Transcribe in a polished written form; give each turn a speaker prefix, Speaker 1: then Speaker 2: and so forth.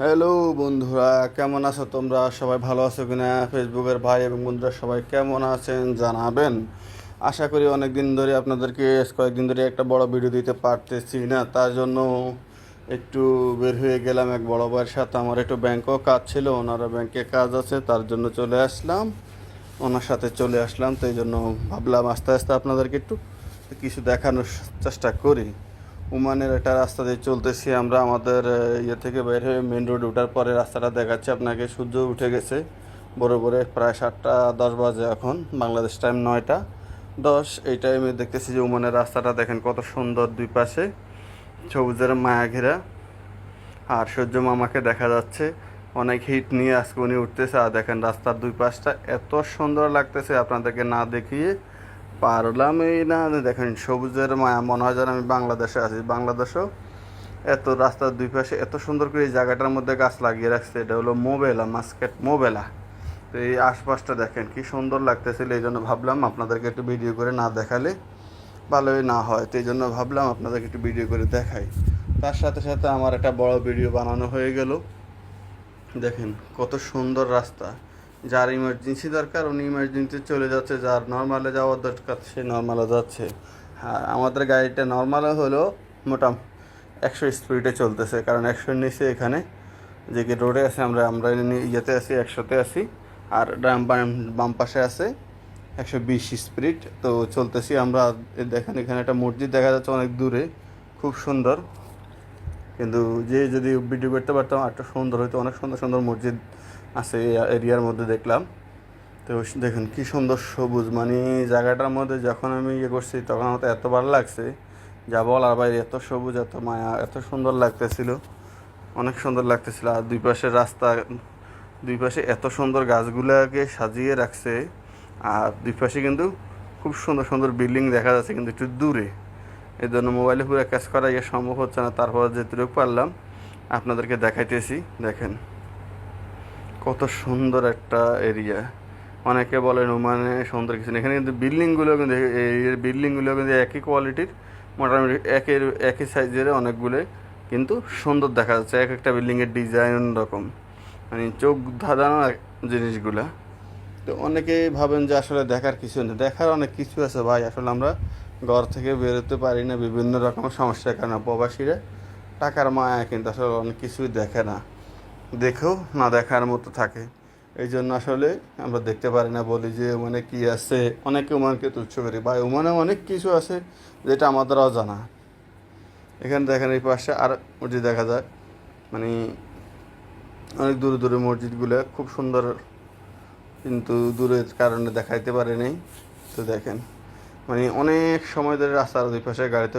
Speaker 1: Hello বন্ধুরা, কেমন আছো তোমরা? সবাই ভালো আছো কিনা? ফেসবুকের ভাই এবং বন্ধুরা সবাই কেমন আছেন জানাবেন। আশা করি অনেক দিন ধরে আপনাদেরকে কয়েকদিন ধরে একটা বড় ভিডিও দিতে পারতেছি না, তার জন্য একটু বের হয়ে গেলাম এক বড় ভাইয়ের সাথে। আমার একটু ব্যাংকেও কাজ ছিল, ওনারা ব্যাংকে কাজ আছে, তার জন্য চলে আসলাম, ওনার সাথে চলে আসলাম। তো এই জন্য ভাবলাম আস্তে আস্তে আপনাদেরকে একটু কিছু দেখানোর চেষ্টা করি। ওমানের একটা রাস্তা দিয়ে চলতেছি আমরা। আমাদের ইয়ে থেকে বের হয়ে মেন রোড ওঠার পরে রাস্তাটা দেখাচ্ছে আপনাকে। সূর্য উঠে গেছে বড় বড়, প্রায় 7টা 10 বাজে এখন, বাংলাদেশ টাইম 9টা 10। এই টাইমে দেখতেছি যে ওমানের রাস্তাটা দেখেন কত সুন্দর, দুই পাশে সবুজের মায়া ঘেরা। আর সূর্য মামাকে দেখা যাচ্ছে অনেক হিট নিয়ে আজকে উনি উঠতেছে। আর দেখেন রাস্তার দুই পাশটা এত সুন্দর লাগতেছে, আপনাদেরকে না দেখিয়ে পারলামই না। দেখেন সবুজের মায়া, মনে হয় যেন আমি বাংলাদেশে আছি। বাংলাদেশেও এত রাস্তার দুই পাশে এত সুন্দর করে এই জায়গাটার মধ্যে গাছ লাগিয়ে রাখছে। এটা হলো মোবেলা মাস্কেট, মোবেলা। তো এই আশপাশটা দেখেন কি সুন্দর লাগতেছিল, এই জন্য ভাবলাম আপনাদেরকে একটু ভিডিও করে না দেখালে ভালোই না হয়। তো এই জন্য ভাবলাম আপনাদেরকে একটু ভিডিও করে দেখাই। তার সাথে সাথে আমার একটা বড় ভিডিও বানানো হয়ে গেল। দেখেন কত সুন্দর রাস্তা। যার ইমার্জেন্সি দরকার উনি ইমার্জেন্সি চলে যাচ্ছে, যার নর্মালে যাওয়ার দরকার সে নর্মালে যাচ্ছে। হ্যাঁ, আমাদের গাড়িটা নর্মালে হলো মোটামুটি 100 স্পিডে চলতেছে, কারণ 100-র নিচে এখানে যে রোডে আছে, আমরা ইয়েতে আছি 100-তে আছি। আর বাম পাশে আছে 120 স্পিড। তো চলতেছি আমরা। দেখেন এখানে একটা মসজিদ দেখা যাচ্ছে অনেক দূরে, খুব সুন্দর। কিন্তু যে যদি ভিডিও করতে পারতাম একটা সুন্দর হয়তো, অনেক সুন্দর সুন্দর মসজিদ আছে এই এরিয়ার মধ্যে দেখলাম। তো দেখুন কি সুন্দর সবুজ, মানে জায়গাটার মধ্যে যখন আমি ইয়ে করছি তখন আমার তো এত ভালো লাগছে যা বলার বাইরে। এত সবুজ, এত মায়া, এত সুন্দর লাগতেছিল, অনেক সুন্দর লাগতেছিল। আর দুই পাশের রাস্তা, দুই পাশে এত সুন্দর গাছগুলাকে সাজিয়ে রাখছে। আর দুই পাশে কিন্তু খুব সুন্দর সুন্দর বিল্ডিং দেখা যাচ্ছে, কিন্তু একটু দূরে। এই জন্য মোবাইলে পুরো ক্যাচ করা ইয়ে সম্ভব হচ্ছে না। তারপর যেটুকু পারলাম আপনাদেরকে দেখাইতেছি। দেখেন কত সুন্দর একটা এরিয়া। অনেকে বলেন ওমানে সুন্দর কিছু নেই, এখানে কিন্তু বিল্ডিংগুলো কিন্তু এই বিল্ডিংগুলো কিন্তু একই কোয়ালিটির, মোটামুটি একই সাইজের অনেকগুলো, কিন্তু সুন্দর দেখা যাচ্ছে। এক একটা বিল্ডিংয়ের ডিজাইন রকম, মানে চোখ ধাঁধানো জিনিসগুলা। তো অনেকেই ভাবেন যে আসলে দেখার কিছু নেই, দেখার অনেক কিছু আছে ভাই। আসলে আমরা ঘর থেকে বেরোতে পারি না বিভিন্ন রকমের সমস্যার কারণে। প্রবাসীরা টাকার মায়া কিন্তু আসলে অনেক কিছুই দেখে না, দেখেও না দেখার মতো থাকে। এই জন্য আসলে আমরা দেখতে পারি না, বলি যে ওমানে কী আছে। অনেকে ওমানকে তুচ্ছ করি ভাই, ওমানে অনেক কিছু আছে যেটা আমাদের অজানা। এখানে দেখেন এই পাশে আর মসজিদ দেখা যায়, মানে অনেক দূরে দূরে মসজিদগুলো খুব সুন্দর, কিন্তু দূরের কারণে দেখাইতে পারে নাই। তো দেখেন মানে অনেক সময় ধরে রাস্তার দুই পাশে গাড়িতে